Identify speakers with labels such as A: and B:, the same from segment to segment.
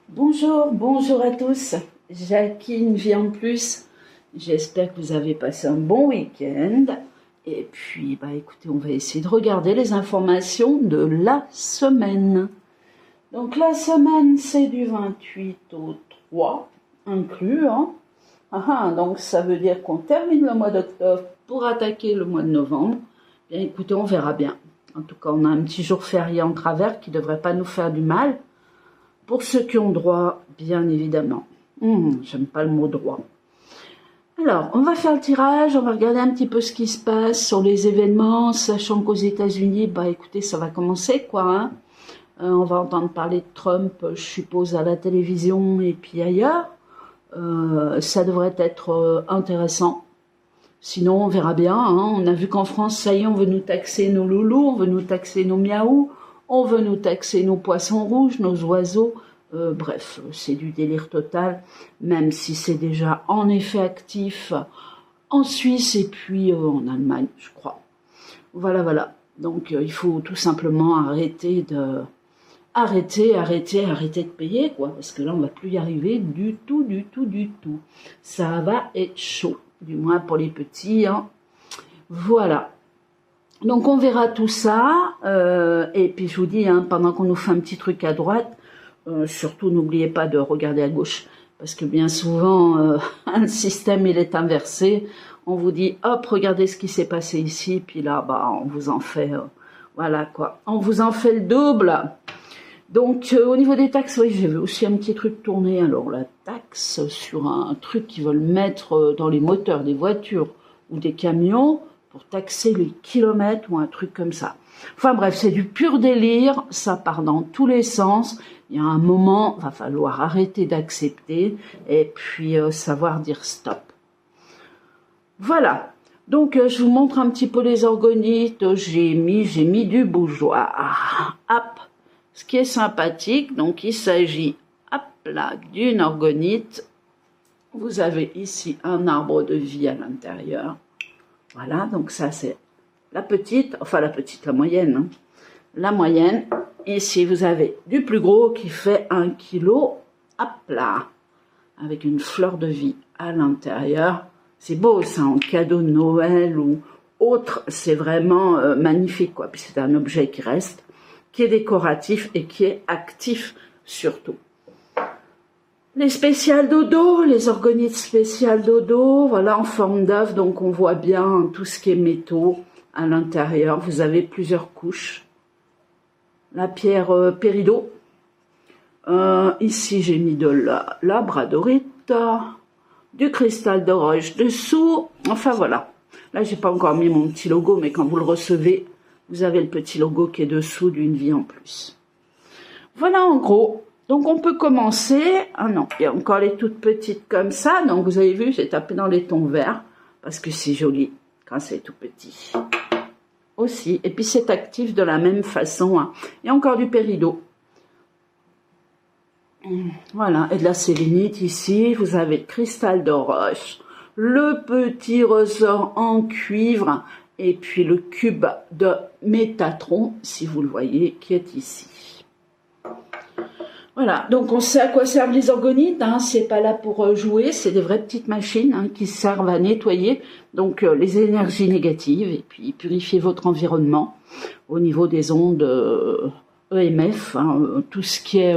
A: Bonjour, bonjour à tous. Jacqueline vit en plus. J'espère que vous avez passé un bon week-end. Et puis, écoutez, on va essayer de regarder les informations de la semaine. Donc, la semaine, c'est du 28 au 3, inclus. Donc, ça veut dire qu'on termine le mois d'octobre pour attaquer le mois de novembre. Bien, écoutez, on verra bien. En tout cas, on a un petit jour férié en travers qui ne devrait pas nous faire du mal. Pour ceux qui ont droit, bien évidemment. J'aime pas le mot droit. Alors, on va faire le tirage, on va regarder un petit peu ce qui se passe sur les événements, sachant qu'aux États-Unis, écoutez, ça va commencer, quoi. On va entendre parler de Trump, je suppose, à la télévision et puis ailleurs. Ça devrait être intéressant. Sinon, on verra bien. On a vu qu'en France, ça y est, on veut nous taxer nos loulous, on veut nous taxer nos miaou. On veut nous taxer nos poissons rouges, nos oiseaux. Bref, c'est du délire total, même si c'est déjà en effet actif en Suisse et puis en Allemagne, je crois. Voilà. Donc il faut tout simplement arrêter de payer, quoi, parce que là on va plus y arriver du tout. Ça va être chaud, du moins pour les petits. Voilà. Donc on verra tout ça, et puis je vous dis, pendant qu'on nous fait un petit truc à droite, surtout n'oubliez pas de regarder à gauche, parce que bien souvent, le système il est inversé, on vous dit, hop, regardez ce qui s'est passé ici, puis là, on vous en fait, voilà quoi, on vous en fait le double. Donc au niveau des taxes, oui, j'ai vu aussi un petit truc tourner, alors la taxe sur un truc qu'ils veulent mettre dans les moteurs des voitures ou des camions, pour taxer les kilomètres ou un truc comme ça. Enfin bref, c'est du pur délire, ça part dans tous les sens. Il y a un moment, va falloir arrêter d'accepter et puis savoir dire stop. Voilà. Donc je vous montre un petit peu les orgonites. J'ai mis du bourgeois. Hop. Ce qui est sympathique, donc il s'agit, hop là, d'une orgonite. Vous avez ici un arbre de vie à l'intérieur. Voilà, donc ça c'est la moyenne. La moyenne. Ici, vous avez du plus gros qui fait 1 kg. Hop là. Avec une fleur de vie à l'intérieur. C'est beau ça, en cadeau de Noël ou autre. C'est vraiment magnifique, quoi. Puis c'est un objet qui reste, qui est décoratif et qui est actif surtout. Les spéciales dodo, les orgonites spéciales dodo, voilà, en forme d'œuf, donc on voit bien tout ce qui est métaux à l'intérieur. Vous avez plusieurs couches. La pierre péridot. Ici, j'ai mis de la labradorite, du cristal de roche dessous. Enfin, voilà. Là, j'ai pas encore mis mon petit logo, mais quand vous le recevez, vous avez le petit logo qui est dessous d'une vie en plus. Voilà, en gros. Donc on peut commencer, non, il y a encore les toutes petites comme ça, donc vous avez vu, j'ai tapé dans les tons verts, parce que c'est joli quand c'est tout petit. Aussi, et puis c'est actif de la même façon. Il y a encore du péridot. Voilà, et de la sélénite ici, vous avez le cristal de roche, le petit ressort en cuivre, et puis le cube de Métatron, si vous le voyez, qui est ici. Voilà, donc on sait à quoi servent les orgonites, c'est pas là pour jouer, c'est des vraies petites machines qui servent à nettoyer donc les énergies négatives et puis purifier votre environnement au niveau des ondes EMF, tout ce qui est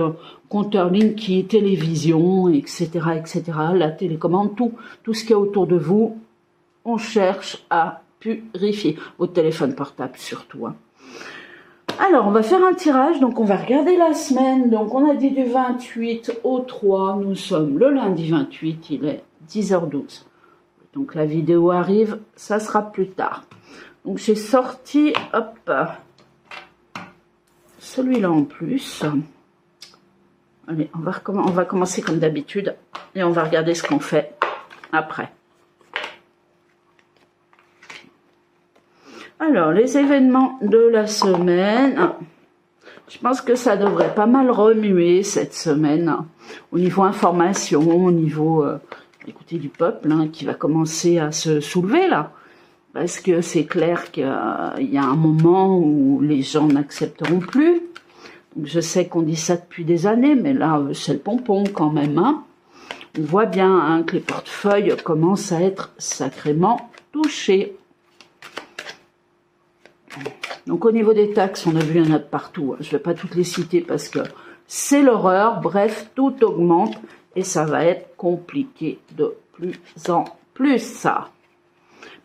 A: compteur Linky, télévision, etc., la télécommande, tout ce qui est autour de vous, on cherche à purifier, votre téléphone portable surtout. Alors, on va faire un tirage, donc on va regarder la semaine. Donc, on a dit du 28 au 3, nous sommes le lundi 28, il est 10h12. Donc, la vidéo arrive, ça sera plus tard. Donc, j'ai sorti, hop, celui-là en plus. Allez, on va commencer comme d'habitude et on va regarder ce qu'on fait après. Alors, les événements de la semaine, je pense que ça devrait pas mal remuer cette semaine, au niveau information, au niveau, écoutez, du peuple, qui va commencer à se soulever là, parce que c'est clair qu'il y a un moment où les gens n'accepteront plus. Je sais qu'on dit ça depuis des années, mais là, c'est le pompon quand même. Hein. On voit bien hein, que les portefeuilles commencent à être sacrément touchés. Donc au niveau des taxes, on a vu, il y en a de partout. Je ne vais pas toutes les citer parce que c'est l'horreur. Bref, tout augmente et ça va être compliqué de plus en plus ça.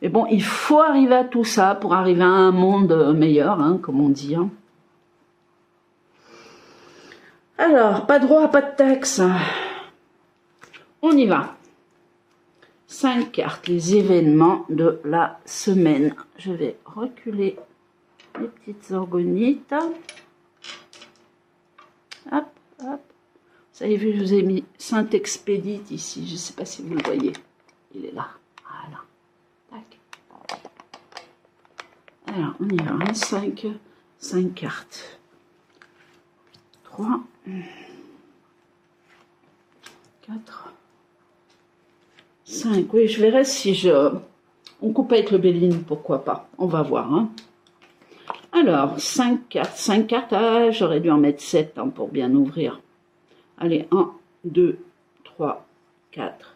A: Mais bon, il faut arriver à tout ça pour arriver à un monde meilleur, hein, comme on dit. Hein. Alors, pas de droit, pas de taxes. On y va. 5 cartes, les événements de la semaine. Je vais reculer les petites orgonites. Hop, hop. Vous avez vu, je vous ai mis Saint-Expédite ici. Je ne sais pas si vous le voyez. Il est là. Voilà. Tac. Alors, on y va. Hein, 5 cartes. 3. 4. 5. Oui, je verrai si on coupe avec le Béline, pourquoi pas. On va voir. Hein. Alors, 5 cartes. 5 cartes. Ah, j'aurais dû en mettre 7 hein, pour bien ouvrir. Allez, 1, 2, 3, 4,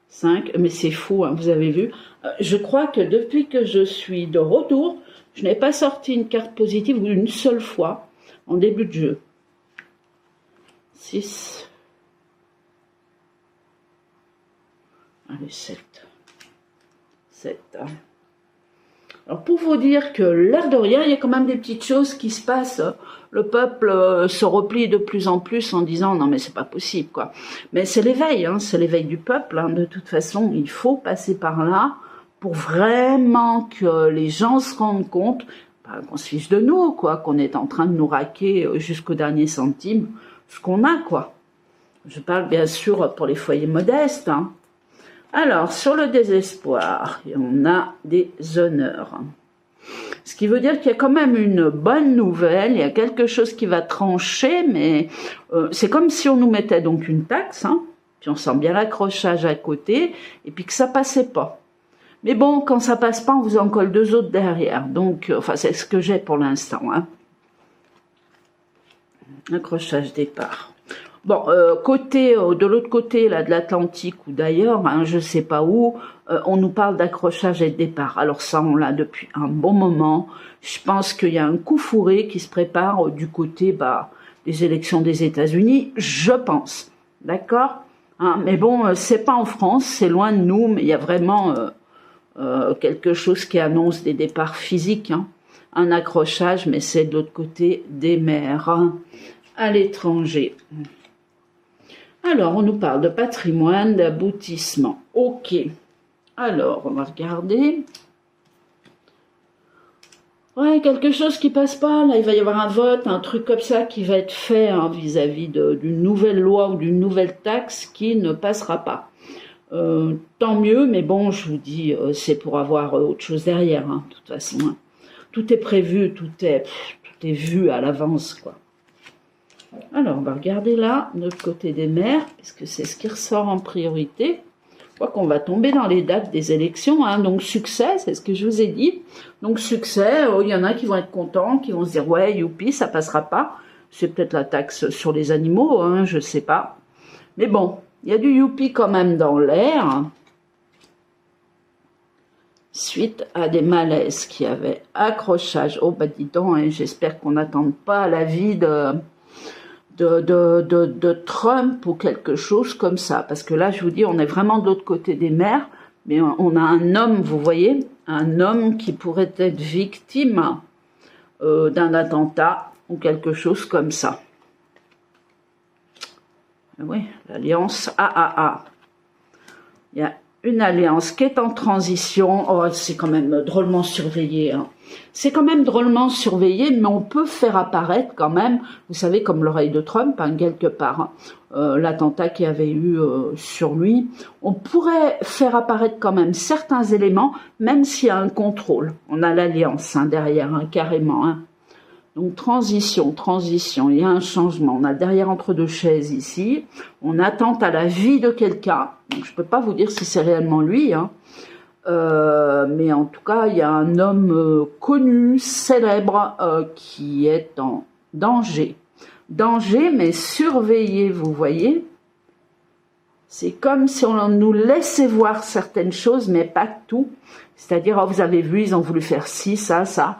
A: 5. Mais c'est fou, hein, vous avez vu. Je crois que depuis que je suis de retour, je n'ai pas sorti une carte positive une seule fois en début de jeu. 6. Allez, 7. 7. Alors, pour vous dire que l'air de rien, il y a quand même des petites choses qui se passent. Le peuple se replie de plus en plus en disant « Non, mais c'est pas possible, quoi. » Mais c'est l'éveil, hein, c'est l'éveil du peuple. Hein. De toute façon, il faut passer par là pour vraiment que les gens se rendent compte qu'on se fiche de nous, quoi, qu'on est en train de nous raquer jusqu'au dernier centime ce qu'on a, quoi. Je parle bien sûr pour les foyers modestes. Hein. Alors, sur le désespoir, on a des honneurs. Ce qui veut dire qu'il y a quand même une bonne nouvelle, il y a quelque chose qui va trancher, mais c'est comme si on nous mettait donc une taxe, hein, puis on sent bien l'accrochage à côté, et puis que ça passait pas. Mais bon, quand ça passe pas, on vous en colle 2 autres derrière. Donc, enfin, c'est ce que j'ai pour l'instant. Hein. Accrochage départ. Bon, de l'autre côté là, de l'Atlantique ou d'ailleurs, hein, je sais pas où, on nous parle d'accrochage et de départ. Alors ça, on l'a depuis un bon moment. Je pense qu'il y a un coup fourré qui se prépare du côté des élections des États-Unis, je pense. D'accord hein, mais bon, c'est pas en France, c'est loin de nous, mais il y a vraiment quelque chose qui annonce des départs physiques. Hein. Un accrochage, mais c'est de l'autre côté des mers, hein, à l'étranger. Alors, on nous parle de patrimoine, d'aboutissement. Ok. Alors, on va regarder. Ouais, quelque chose qui passe pas. Là, il va y avoir un vote, un truc comme ça qui va être fait hein, vis-à-vis d'une nouvelle loi ou d'une nouvelle taxe qui ne passera pas. Tant mieux, mais bon, je vous dis, c'est pour avoir autre chose derrière, hein, de toute façon. Hein. Tout est prévu, tout est vu à l'avance, quoi. Alors, on va regarder là, de l'autre côté des mers, puisque c'est ce qui ressort en priorité. Je crois qu'on va tomber dans les dates des élections. Hein, donc, succès, c'est ce que je vous ai dit. Donc, succès, il y en a qui vont être contents, qui vont se dire « Ouais, youpi, ça passera pas. » C'est peut-être la taxe sur les animaux, hein, je sais pas. Mais bon, il y a du youpi quand même dans l'air. Suite à des malaises qui avaient accrochage. Oh, bah dis donc, hein, j'espère qu'on n'attende pas la vie de Trump ou quelque chose comme ça. Parce que là, je vous dis, on est vraiment de l'autre côté des mers, mais on a un homme, vous voyez, un homme qui pourrait être victime d'un attentat ou quelque chose comme ça. Oui, l'alliance AAA. Il y a une alliance qui est en transition. Oh, c'est quand même drôlement surveillé. Hein. C'est quand même drôlement surveillé, mais on peut faire apparaître quand même, vous savez, comme l'oreille de Trump, hein, quelque part, hein, l'attentat qu'il y avait eu sur lui. On pourrait faire apparaître quand même certains éléments, même s'il y a un contrôle. On a l'alliance hein, derrière, hein, carrément. Hein. Donc transition, il y a un changement. On a derrière entre deux chaises ici. On attente à la vie de quelqu'un. Donc je ne peux pas vous dire si c'est réellement lui. Hein. Mais en tout cas, il y a un homme connu, célèbre, qui est en danger. danger, mais surveillé, vous voyez. C'est comme si on nous laissait voir certaines choses, mais pas tout. C'est-à-dire, oh, vous avez vu, ils ont voulu faire ci, ça, ça.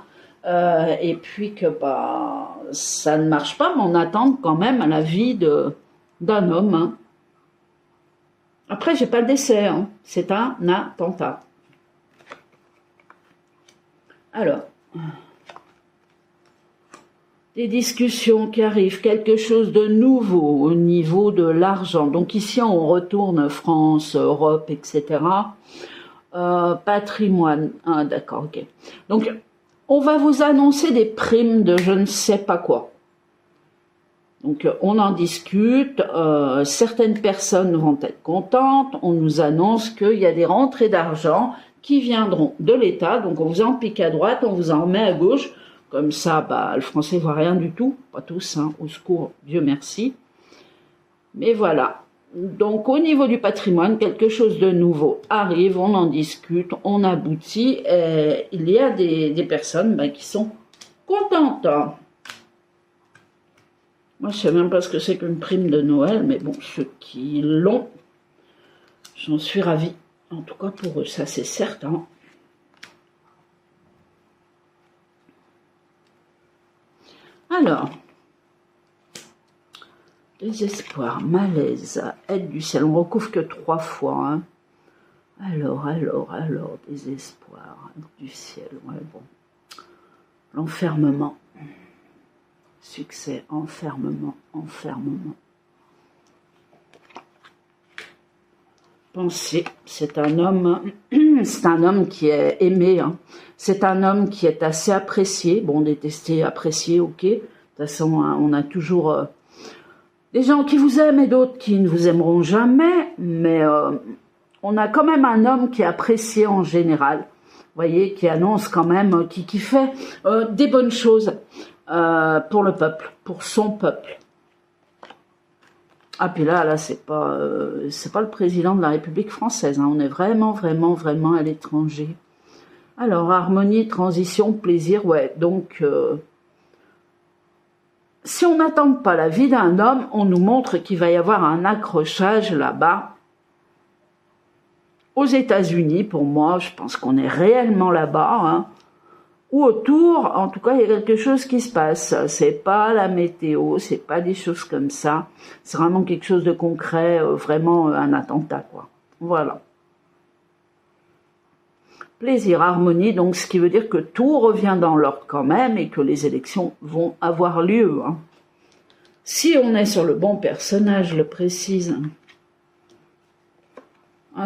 A: Et puis que bah, ça ne marche pas, mais on attend quand même à la vie d'un homme. Hein. Après, j'ai pas le décès, hein. C'est un attentat. Alors, des discussions qui arrivent, quelque chose de nouveau au niveau de l'argent. Donc ici, on retourne France, Europe, etc. Patrimoine, ah, d'accord, ok. Donc, on va vous annoncer des primes de je ne sais pas quoi. Donc, on en discute, certaines personnes vont être contentes, on nous annonce qu'il y a des rentrées d'argent qui viendront de l'État, donc on vous en pique à droite, on vous en remet à gauche, comme ça, bah, le français voit rien du tout, pas tous, hein, au secours, Dieu merci. Mais voilà, donc au niveau du patrimoine, quelque chose de nouveau arrive, on en discute, on aboutit, et il y a des personnes bah, qui sont contentes. Moi, je ne sais même pas ce que c'est qu'une prime de Noël, mais bon, ceux qui l'ont, j'en suis ravie. En tout cas pour eux, ça c'est certain. Alors, désespoir, malaise, aide du ciel. On ne recouvre que 3 fois. Hein. Alors, désespoir, aide du ciel. Ouais, bon. L'enfermement. Succès, enfermement. Pensée, c'est un homme qui est aimé, hein. C'est un homme qui est assez apprécié, bon, détesté, apprécié, ok. De toute façon, hein, on a toujours des gens qui vous aiment et d'autres qui ne vous aimeront jamais, mais on a quand même un homme qui est apprécié en général, vous voyez, qui annonce quand même, qui fait des bonnes choses pour le peuple, pour son peuple. Ah, puis là, c'est pas le président de la République française, hein. On est vraiment à l'étranger. Alors, harmonie, transition, plaisir, ouais. Donc, si on n'attend pas la vie d'un homme, on nous montre qu'il va y avoir un accrochage là-bas. Aux États-Unis, pour moi, je pense qu'on est réellement là-bas, hein. Ou autour, en tout cas, il y a quelque chose qui se passe. C'est pas la météo, c'est pas des choses comme ça. C'est vraiment quelque chose de concret, vraiment un attentat, quoi. Voilà. Plaisir, harmonie, donc ce qui veut dire que tout revient dans l'ordre quand même et que les élections vont avoir lieu. Hein. Si on est sur le bon personnage, je le précise.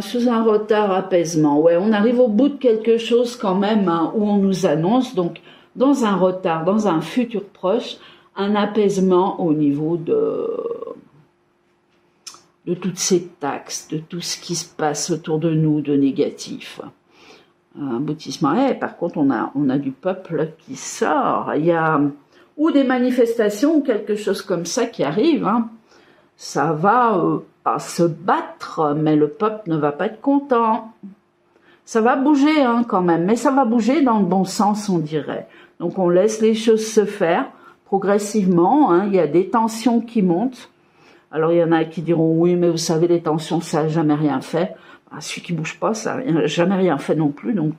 A: Sous un retard, apaisement. Ouais, on arrive au bout de quelque chose quand même, hein, où on nous annonce, donc dans un retard, dans un futur proche, un apaisement au niveau de toutes ces taxes, de tout ce qui se passe autour de nous de négatif. Un aboutissement. Par contre, on a du peuple qui sort. Il y a ou des manifestations ou quelque chose comme ça qui arrive. Hein. Ça va pas se battre, mais le peuple ne va pas être content. Ça va bouger hein, quand même, mais ça va bouger dans le bon sens, on dirait. Donc on laisse les choses se faire progressivement. Hein. Il y a des tensions qui montent. Alors il y en a qui diront oui, mais vous savez, les tensions, ça n'a jamais rien fait. Celui qui bouge pas, ça n'a jamais rien fait non plus. Donc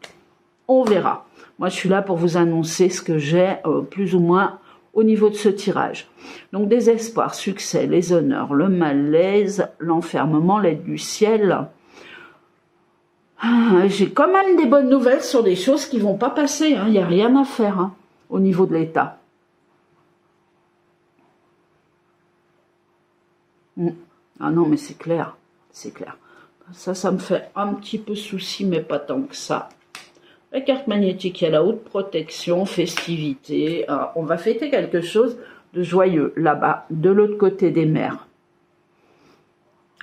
A: on verra. Moi, je suis là pour vous annoncer ce que j'ai plus ou moins au niveau de ce tirage. Donc, désespoir, succès, les honneurs, le malaise, l'enfermement, l'aide du ciel. J'ai quand même des bonnes nouvelles sur des choses qui vont pas passer. Il n'y a rien à faire hein, au niveau de l'État. Ah non, mais c'est clair. C'est clair. Ça me fait un petit peu souci, mais pas tant que ça. La carte magnétique, il y a la haute protection, festivité. On va fêter quelque chose de joyeux là-bas, de l'autre côté des mers.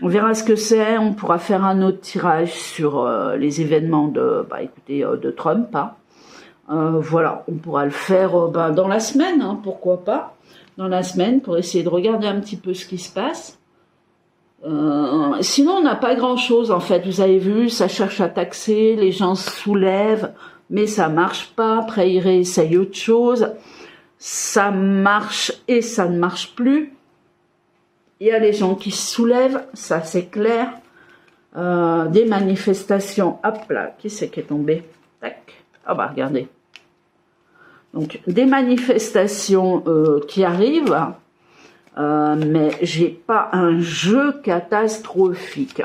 A: On verra ce que c'est. On pourra faire un autre tirage sur les événements de Trump. Hein. Voilà, on pourra le faire dans la semaine, hein, pourquoi pas. Dans la semaine, pour essayer de regarder un petit peu ce qui se passe. Sinon, on n'a pas grand-chose, en fait. Vous avez vu, ça cherche à taxer, les gens se soulèvent, mais ça marche pas. Après, ils réessayent autre chose. ça marche et ça ne marche plus. Il y a les gens qui se soulèvent, ça c'est clair. Des manifestations, hop là, qui c'est qui est tombé? Tac, ah bah regardez. Donc des manifestations qui arrivent, mais j'ai pas un jeu catastrophique.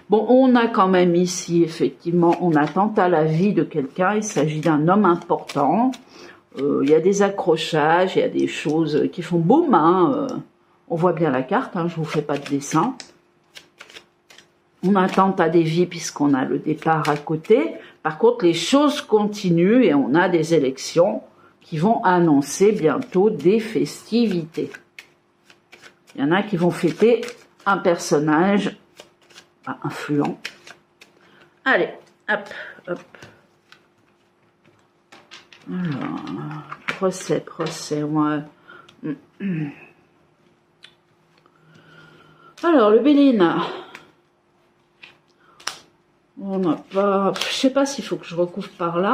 A: Bon, on a quand même ici, effectivement, on attente à la vie de quelqu'un, il s'agit d'un homme important. Il y a des accrochages, il y a des choses qui font boum, hein, on voit bien la carte, hein, je vous fais pas de dessin. On attente à des vies puisqu'on a le départ à côté. Par contre, les choses continuent et on a des élections qui vont annoncer bientôt des festivités. Il y en a qui vont fêter un personnage influent. Allez, hop, hop. Alors, procès, ouais. Alors, le Bénin. On n'a pas... Je sais pas s'il faut que je recouvre par là.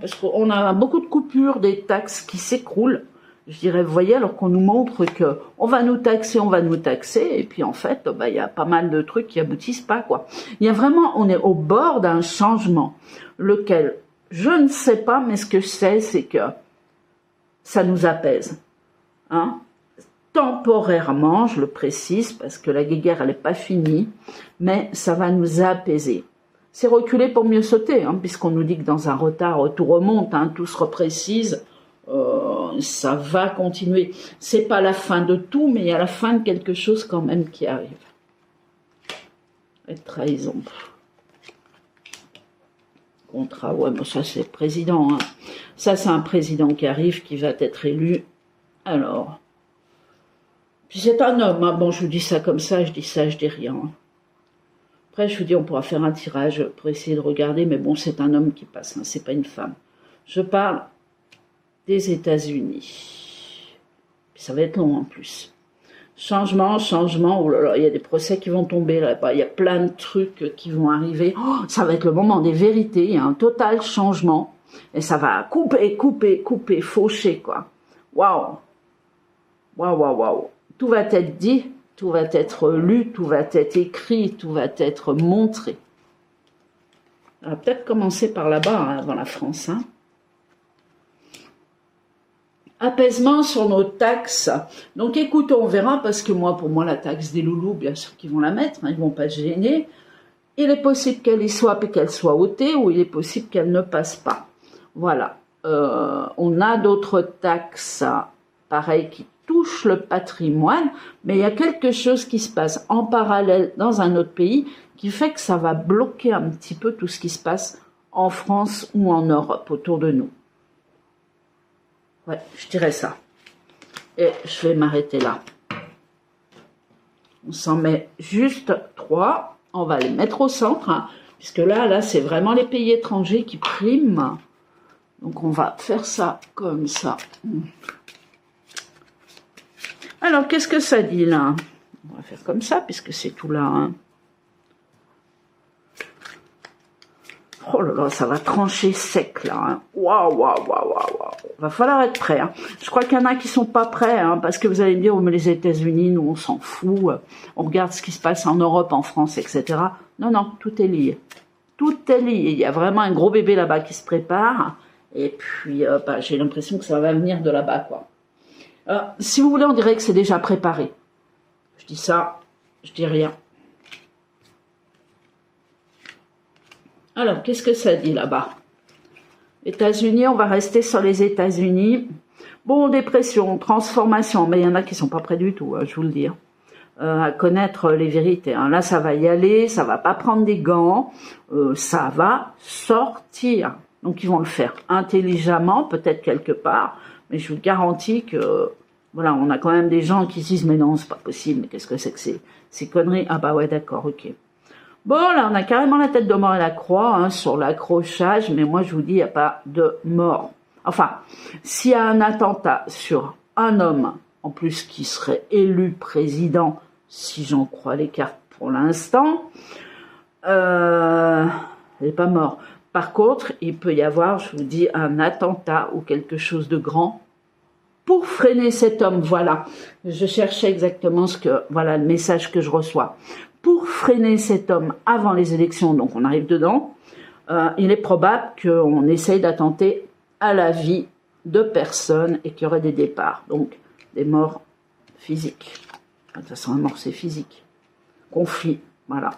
A: Parce qu'on a beaucoup de coupures des taxes qui s'écroulent. Je dirais, vous voyez, alors qu'on nous montre que on va nous taxer, et puis en fait, il y a pas mal de trucs qui aboutissent pas, quoi. Il y a vraiment, on est au bord d'un changement, lequel, je ne sais pas, mais ce que je sais, c'est que ça nous apaise, hein. Temporairement, je le précise, parce que la guéguerre, elle n'est pas finie, mais ça va nous apaiser. C'est reculer pour mieux sauter, hein, puisqu'on nous dit que dans un retard, tout remonte, hein, tout se reprécise, ça va continuer. C'est pas la fin de tout, mais il y a la fin de quelque chose quand même qui arrive. Et trahison. Contrat, ouais, bon, ça c'est le président, hein. Ça c'est un président qui arrive, qui va être élu. Alors... Puis c'est un homme, hein. Bon, je vous dis ça comme ça, je dis rien. Hein. Après, je vous dis, on pourra faire un tirage pour essayer de regarder, mais bon, c'est un homme qui passe, hein, c'est pas une femme. Je parle des États-Unis. Puis ça va être long en plus. Changement, oh là là, il y a des procès qui vont tomber là-bas, il y a plein de trucs qui vont arriver. Oh, ça va être le moment des vérités, il y a un total changement. Et ça va couper, faucher, quoi. Waouh. Tout va être dit, tout va être lu, tout va être écrit, tout va être montré. On va peut-être commencer par là-bas, hein, avant la France. Hein. Apaisement sur nos taxes. Donc écoute, on verra, parce que pour moi, la taxe des loulous, bien sûr qu'ils vont la mettre, hein, ils ne vont pas se gêner. Il est possible qu'elle y soit et qu'elle soit ôtée, ou il est possible qu'elle ne passe pas. Voilà. On a d'autres taxes, pareil, qui touche le patrimoine, mais il y a quelque chose qui se passe en parallèle dans un autre pays qui fait que ça va bloquer un petit peu tout ce qui se passe en France ou en Europe autour de nous. Ouais, je dirais ça. Et je vais m'arrêter là. On s'en met juste 3. On va les mettre au centre, hein, puisque là, c'est vraiment les pays étrangers qui priment. Donc on va faire ça comme ça. Alors, qu'est-ce que ça dit, là? On va faire comme ça, puisque c'est tout là. Hein. Oh là là, ça va trancher sec, là. Hein. Waouh. Va falloir être prêt. Hein. Je crois qu'il y en a qui sont pas prêts, hein, parce que vous allez me dire, oh, mais les États-Unis, nous, on s'en fout. On regarde ce qui se passe en Europe, en France, etc. Non, tout est lié. Tout est lié. Il y a vraiment un gros bébé là-bas qui se prépare. Et puis, j'ai l'impression que ça va venir de là-bas, quoi. Si vous voulez, on dirait que c'est déjà préparé. Je dis ça, je dis rien. Alors, qu'est-ce que ça dit là-bas? États-Unis, on va rester sur les États-Unis. Bon, dépression, transformation, mais il y en a qui sont pas prêts du tout, je vous le dis. À connaître les vérités. Hein. Là, ça va y aller, ça va pas prendre des gants, ça va sortir. Donc, ils vont le faire intelligemment, peut-être quelque part, mais je vous garantis que, voilà, on a quand même des gens qui se disent, mais non, c'est pas possible, mais qu'est-ce que c'est que ces conneries? Ah bah ouais, d'accord, ok. Bon, là, on a carrément la tête de mort et la croix, hein, sur l'accrochage, mais moi, je vous dis, il n'y a pas de mort. Enfin, s'il y a un attentat sur un homme, en plus qui serait élu président, si j'en crois les cartes pour l'instant, il n'est pas mort. Par contre, il peut y avoir, je vous dis, un attentat ou quelque chose de grand pour freiner cet homme. Voilà, je cherchais exactement voilà le message que je reçois. Pour freiner cet homme avant les élections, donc on arrive dedans, il est probable qu'on essaye d'attenter à la vie de personnes et qu'il y aurait des départs, donc des morts physiques. De toute façon, la mort, c'est physique. Conflit, voilà.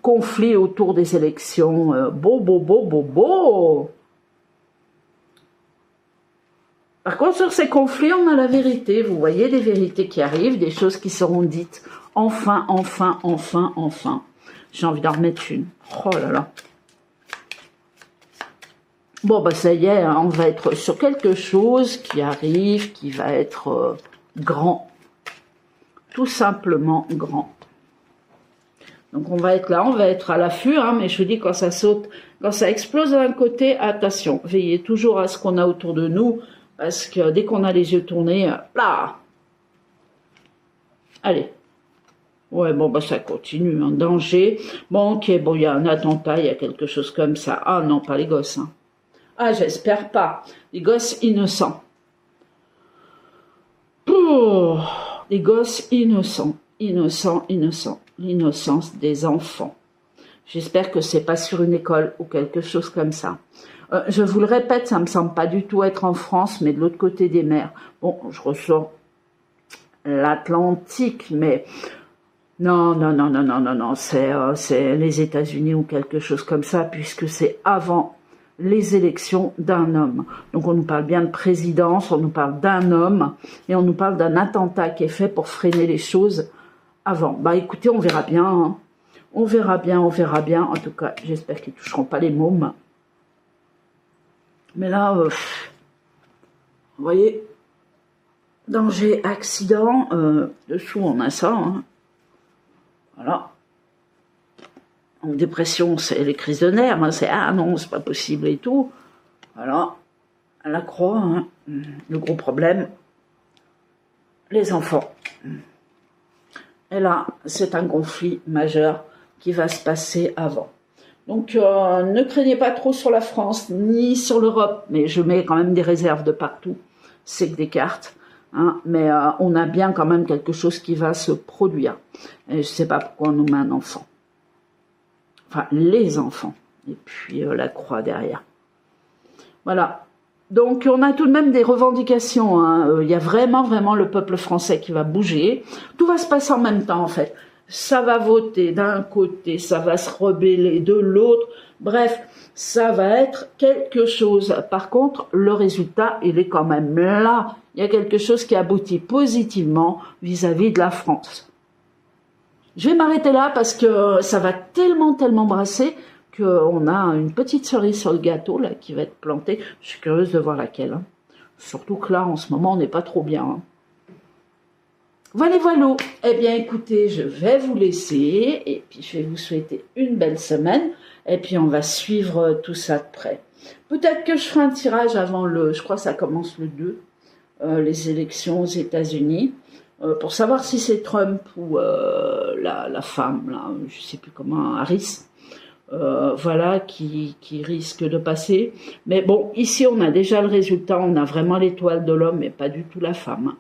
A: Conflit autour des élections. Par contre, sur ces conflits, on a la vérité. Vous voyez des vérités qui arrivent, des choses qui seront dites. Enfin, enfin, enfin, enfin. J'ai envie d'en remettre une. Oh là là. Bon, bah ça y est, hein, on va être sur quelque chose qui arrive, qui va être grand. Tout simplement grand. Donc on va être là, on va être à l'affût, hein, mais je vous dis, quand ça saute, quand ça explose d'un côté, attention, veillez toujours à ce qu'on a autour de nous, parce que dès qu'on a les yeux tournés, là, allez. Ouais, bon, bah ça continue, un danger. Bon, ok, bon, il y a un attentat, il y a quelque chose comme ça. Ah non, pas les gosses, hein. Ah, j'espère pas. Les gosses innocents. Oh, les gosses innocents, innocents, innocents. L'innocence des enfants. J'espère que c'est pas sur une école ou quelque chose comme ça. Je vous le répète, ça me semble pas du tout être en France, mais de l'autre côté des mers. Bon, je ressors l'Atlantique, mais non, non, non, non, non, non, non, c'est les États-Unis ou quelque chose comme ça, puisque c'est avant les élections d'un homme. Donc on nous parle bien de présidence, on nous parle d'un homme, et on nous parle d'un attentat qui est fait pour freiner les choses avant. Bah écoutez, on verra bien, hein. On verra bien, on verra bien. En tout cas, j'espère qu'ils ne toucheront pas les mômes. Mais là, vous voyez, danger, accident, dessous on a ça, hein. Voilà. En dépression, c'est les crises de nerfs, hein. C'est ah non, c'est pas possible et tout. Voilà, à la croix, hein. Le gros problème, les enfants. Et là, c'est un conflit majeur qui va se passer avant. Donc, ne craignez pas trop sur la France, ni sur l'Europe, mais je mets quand même des réserves de partout. C'est que des cartes, hein, mais on a bien quand même quelque chose qui va se produire. Et je ne sais pas pourquoi on nous met un enfant. Enfin, les enfants. Et puis, la croix derrière. Voilà. Donc, on a tout de même des revendications, hein. Il y a vraiment, vraiment le peuple français qui va bouger. Tout va se passer en même temps, en fait. Ça va voter d'un côté, ça va se rebeller de l'autre. Bref, ça va être quelque chose. Par contre, le résultat, il est quand même là. Il y a quelque chose qui aboutit positivement vis-à-vis de la France. Je vais m'arrêter là parce que ça va tellement, tellement brasser qu'on a une petite cerise sur le gâteau là qui va être plantée. Je suis curieuse de voir laquelle, hein. Surtout que là, en ce moment, on n'est pas trop bien, hein. Voilà, voilà. Eh bien, écoutez, je vais vous laisser et puis je vais vous souhaiter une belle semaine et puis on va suivre tout ça de près. Peut-être que je ferai un tirage avant je crois que ça commence le 2, les élections aux États-Unis, pour savoir si c'est Trump ou la femme, là, je sais plus comment, Harris, voilà, qui risque de passer. Mais bon, ici, on a déjà le résultat, on a vraiment l'étoile de l'homme et pas du tout la femme.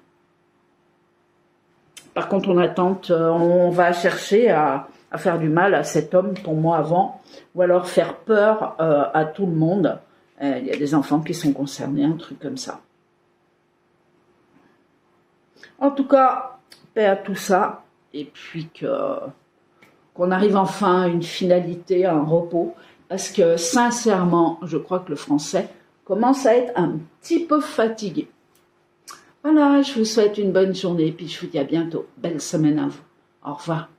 A: Par contre, on va chercher à faire du mal à cet homme, pour moi, avant, ou alors faire peur à tout le monde. Il y a des enfants qui sont concernés, un truc comme ça. En tout cas, paix à tout ça, et puis qu'on arrive enfin à une finalité, à un repos, parce que sincèrement, je crois que le français commence à être un petit peu fatigué. Voilà, je vous souhaite une bonne journée, puis je vous dis à bientôt. Belle semaine à vous. Au revoir.